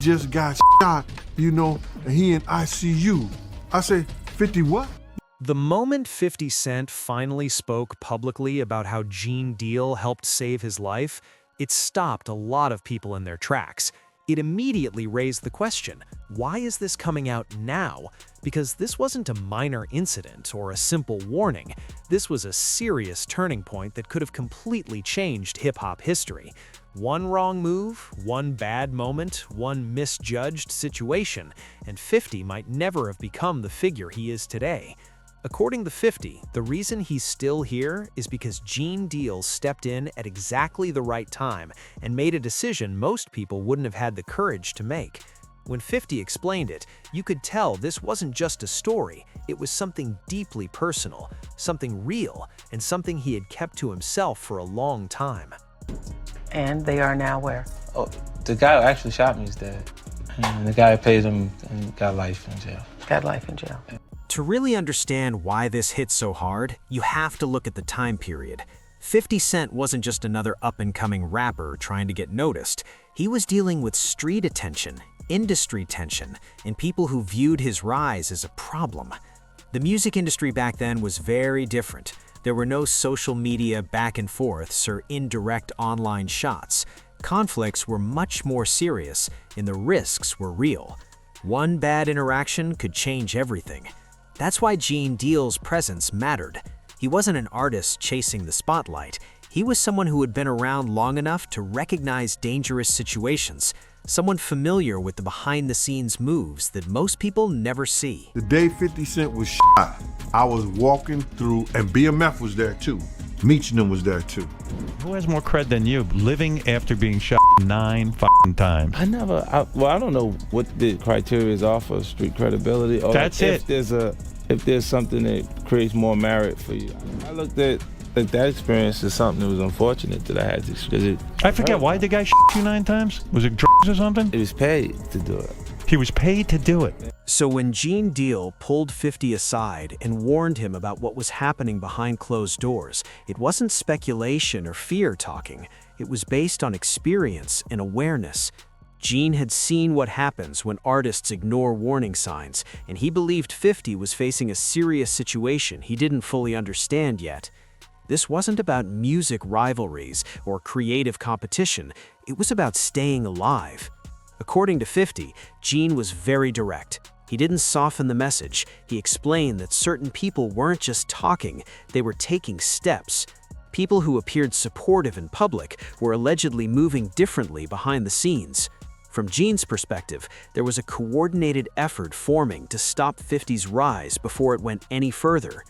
just got shot, and he in ICU. I say, 50 what? The moment 50 Cent finally spoke publicly about how Gene Deal helped save his life, it stopped a lot of people in their tracks. It immediately raised the question, why is this coming out now? Because this wasn't a minor incident or a simple warning. This was a serious turning point that could have completely changed hip-hop history. One wrong move, one bad moment, one misjudged situation, and 50 might never have become the figure he is today. According to 50, the reason he's still here is because Gene Deal stepped in at exactly the right time and made a decision most people wouldn't have had the courage to make. When 50 explained it, you could tell this wasn't just a story, it was something deeply personal, something real, and something he had kept to himself for a long time. And they are now where? Oh, the guy who actually shot me is dead. And the guy who paid him and got life in jail. Got life in jail. To really understand why this hit so hard, you have to look at the time period. 50 Cent wasn't just another up-and-coming rapper trying to get noticed. He was dealing with street attention, industry tension, and people who viewed his rise as a problem. The music industry back then was very different. There were no social media back and forths or indirect online shots. Conflicts were much more serious, and the risks were real. One bad interaction could change everything. That's why Gene Deal's presence mattered. He wasn't an artist chasing the spotlight. He was someone who had been around long enough to recognize dangerous situations, someone familiar with the behind-the-scenes moves that most people never see. The day 50 Cent was shot, I was walking through, and BMF was there too. Meech and them was there too. Who has more cred than you, living after being shot 9 times? I don't know what the criteria are for street credibility. Or That's if it. If there's something that creates more merit for you. I looked at that experience as something that was unfortunate that I had to, because I forget, why the guy shot you 9 times? Was it drugs or something? it was paid to do it. He was paid to do it. So when Gene Deal pulled 50 aside and warned him about what was happening behind closed doors, it wasn't speculation or fear talking. It was based on experience and awareness. Gene had seen what happens when artists ignore warning signs, and he believed 50 was facing a serious situation he didn't fully understand yet. This wasn't about music rivalries or creative competition. It was about staying alive. According to 50, Gene was very direct. He didn't soften the message. He explained that certain people weren't just talking, they were taking steps. People who appeared supportive in public were allegedly moving differently behind the scenes. From Gene's perspective, there was a coordinated effort forming to stop 50's rise before it went any further.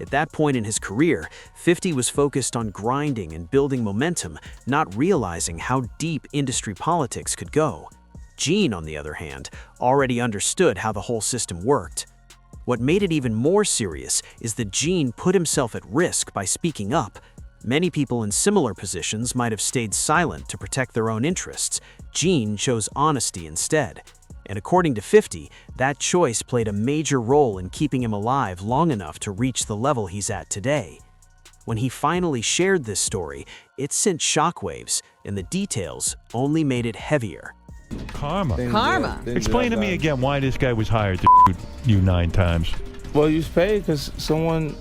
At that point in his career, 50 was focused on grinding and building momentum, not realizing how deep industry politics could go. Gene, on the other hand, already understood how the whole system worked. What made it even more serious is that Gene put himself at risk by speaking up. Many people in similar positions might have stayed silent to protect their own interests. Gene chose honesty instead. And according to 50, that choice played a major role in keeping him alive long enough to reach the level he's at today. When he finally shared this story, it sent shockwaves, and the details only made it heavier. Karma. Karma. Explain to me again why this guy was hired to shoot you 9 times. Well, you was paid because someone,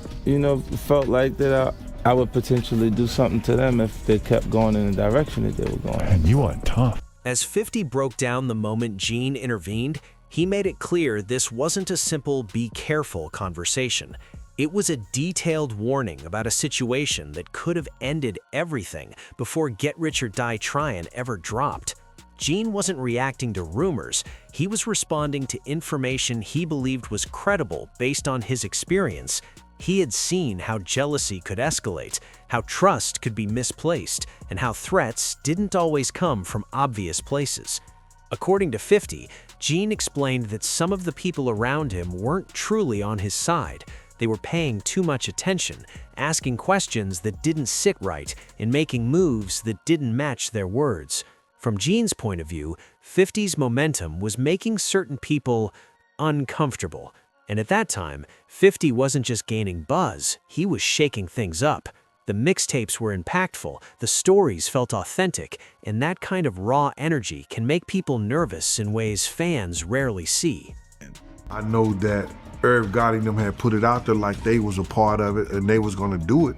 felt like that I would potentially do something to them if they kept going in the direction that they were going. And you are tough. As 50 broke down the moment Gene intervened, he made it clear this wasn't a simple "be careful" conversation. It was a detailed warning about a situation that could have ended everything before Get Rich or Die Tryin' ever dropped. Gene wasn't reacting to rumors, he was responding to information he believed was credible based on his experience. He had seen how jealousy could escalate, how trust could be misplaced, and how threats didn't always come from obvious places. According to 50, Gene explained that some of the people around him weren't truly on his side. They were paying too much attention, asking questions that didn't sit right, and making moves that didn't match their words. From Gene's point of view, 50's momentum was making certain people uncomfortable. And at that time, 50 wasn't just gaining buzz, he was shaking things up. The mixtapes were impactful, the stories felt authentic, and that kind of raw energy can make people nervous in ways fans rarely see. I know that Irv Gotti and them had put it out there like they was a part of it and they was gonna do it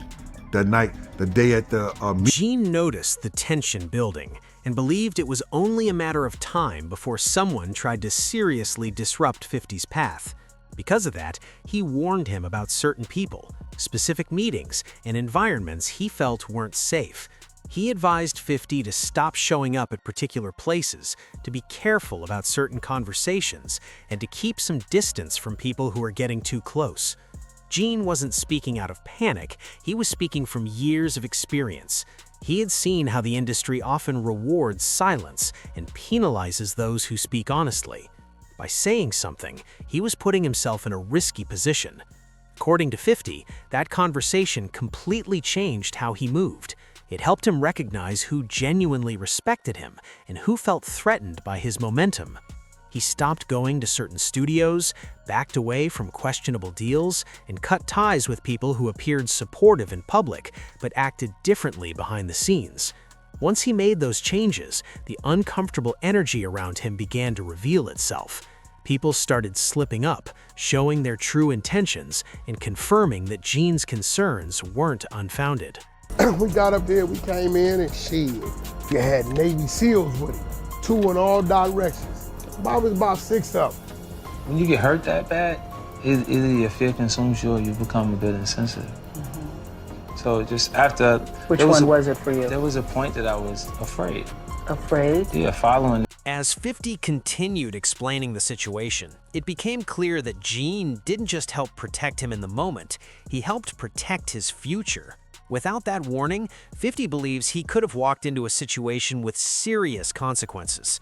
that night, the day at the Gene noticed the tension building and believed it was only a matter of time before someone tried to seriously disrupt 50's path. Because of that, he warned him about certain people, specific meetings, and environments he felt weren't safe. He advised 50 to stop showing up at particular places, to be careful about certain conversations, and to keep some distance from people who are getting too close. Gene wasn't speaking out of panic, he was speaking from years of experience. He had seen how the industry often rewards silence and penalizes those who speak honestly. By saying something, he was putting himself in a risky position. According to 50, that conversation completely changed how he moved. It helped him recognize who genuinely respected him and who felt threatened by his momentum. He stopped going to certain studios, backed away from questionable deals, and cut ties with people who appeared supportive in public but acted differently behind the scenes. Once he made those changes, the uncomfortable energy around him began to reveal itself. People started slipping up, showing their true intentions, and confirming that Gene's concerns weren't unfounded. We got up there, we came in, and shit, you had Navy SEALs with it, 2 in all directions. About 6 of them. When you get hurt that bad, either your fear consumes you or you become a bit insensitive. So just after... Which one was it for you? There was a point that I was afraid. Afraid? Yeah, following. As 50 continued explaining the situation, it became clear that Gene didn't just help protect him in the moment, he helped protect his future. Without that warning, 50 believes he could have walked into a situation with serious consequences.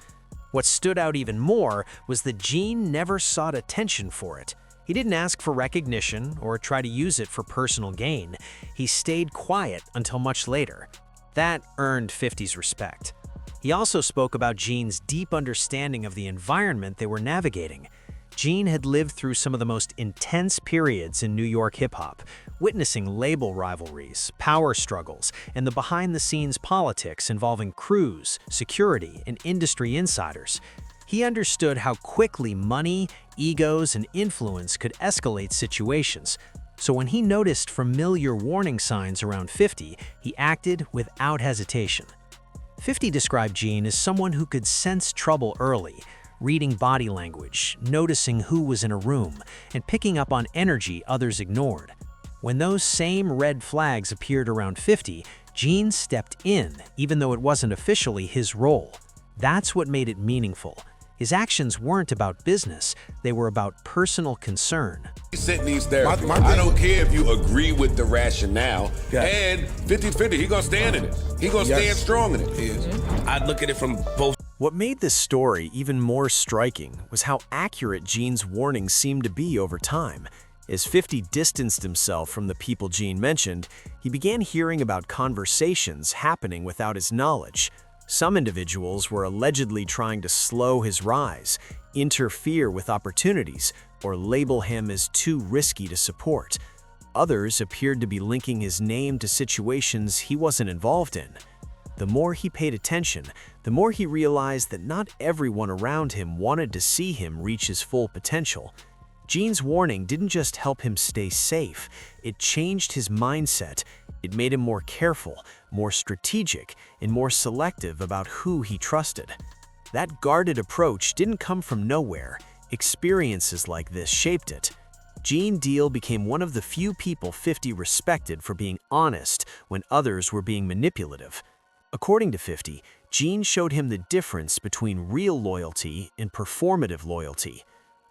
What stood out even more was that Gene never sought attention for it. He didn't ask for recognition or try to use it for personal gain. He stayed quiet until much later. That earned 50's respect. He also spoke about Gene's deep understanding of the environment they were navigating. Gene had lived through some of the most intense periods in New York hip-hop, witnessing label rivalries, power struggles, and the behind-the-scenes politics involving crews, security, and industry insiders. He understood how quickly money, egos, and influence could escalate situations. So when he noticed familiar warning signs around 50, he acted without hesitation. 50 described Gene as someone who could sense trouble early, reading body language, noticing who was in a room, and picking up on energy others ignored. When those same red flags appeared around 50, Gene stepped in, even though it wasn't officially his role. That's what made it meaningful. His actions weren't about business, they were about personal concern. He's setting these therapy. I don't care if you agree with the rationale. And 50-50, he's gonna stand in it. He's gonna stand strong in it. I look at it from both. What made this story even more striking was how accurate Gene's warnings seemed to be over time. As 50 distanced himself from the people Gene mentioned, he began hearing about conversations happening without his knowledge. Some individuals were allegedly trying to slow his rise, interfere with opportunities, or label him as too risky to support. Others appeared to be linking his name to situations he wasn't involved in. The more he paid attention, the more he realized that not everyone around him wanted to see him reach his full potential. Gene's warning didn't just help him stay safe, it changed his mindset. It made him more careful, more strategic, and more selective about who he trusted. That guarded approach didn't come from nowhere. Experiences like this shaped it. Gene Deal became one of the few people 50 respected for being honest when others were being manipulative. According to 50, Gene showed him the difference between real loyalty and performative loyalty.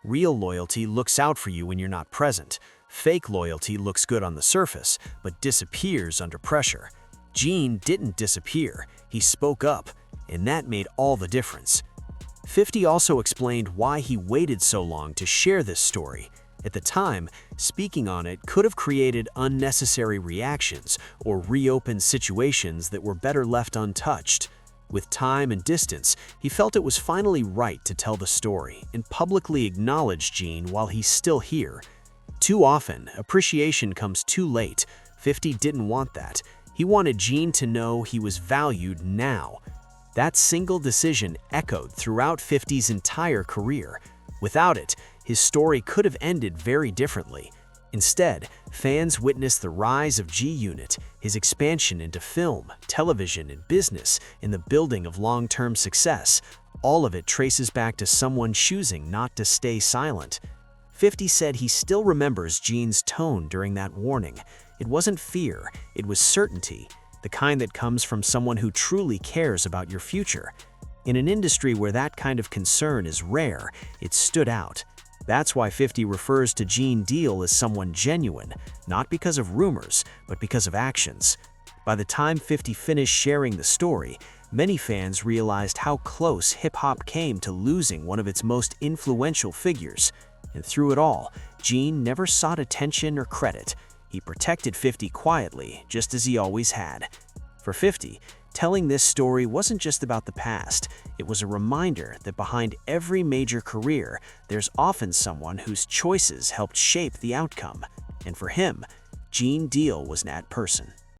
Real loyalty looks out for you when you're not present. Fake loyalty looks good on the surface, but disappears under pressure. Gene didn't disappear, he spoke up, and that made all the difference. 50 also explained why he waited so long to share this story. At the time, speaking on it could have created unnecessary reactions or reopened situations that were better left untouched. With time and distance, he felt it was finally right to tell the story and publicly acknowledge Gene while he's still here. Too often, appreciation comes too late. 50 didn't want that. He wanted Gene to know he was valued now. That single decision echoed throughout 50's entire career. Without it, his story could have ended very differently. Instead, fans witnessed the rise of G-Unit, his expansion into film, television, and business, in the building of long-term success. All of it traces back to someone choosing not to stay silent. 50 said he still remembers Gene's tone during that warning. It wasn't fear, it was certainty, the kind that comes from someone who truly cares about your future. In an industry where that kind of concern is rare, it stood out. That's why 50 refers to Gene Deal as someone genuine, not because of rumors, but because of actions. By the time 50 finished sharing the story, many fans realized how close hip-hop came to losing one of its most influential figures. And through it all, Gene never sought attention or credit. He protected 50 quietly, just as he always had. For 50, telling this story wasn't just about the past. It was a reminder that behind every major career, there's often someone whose choices helped shape the outcome. And for him, Gene Deal was that person.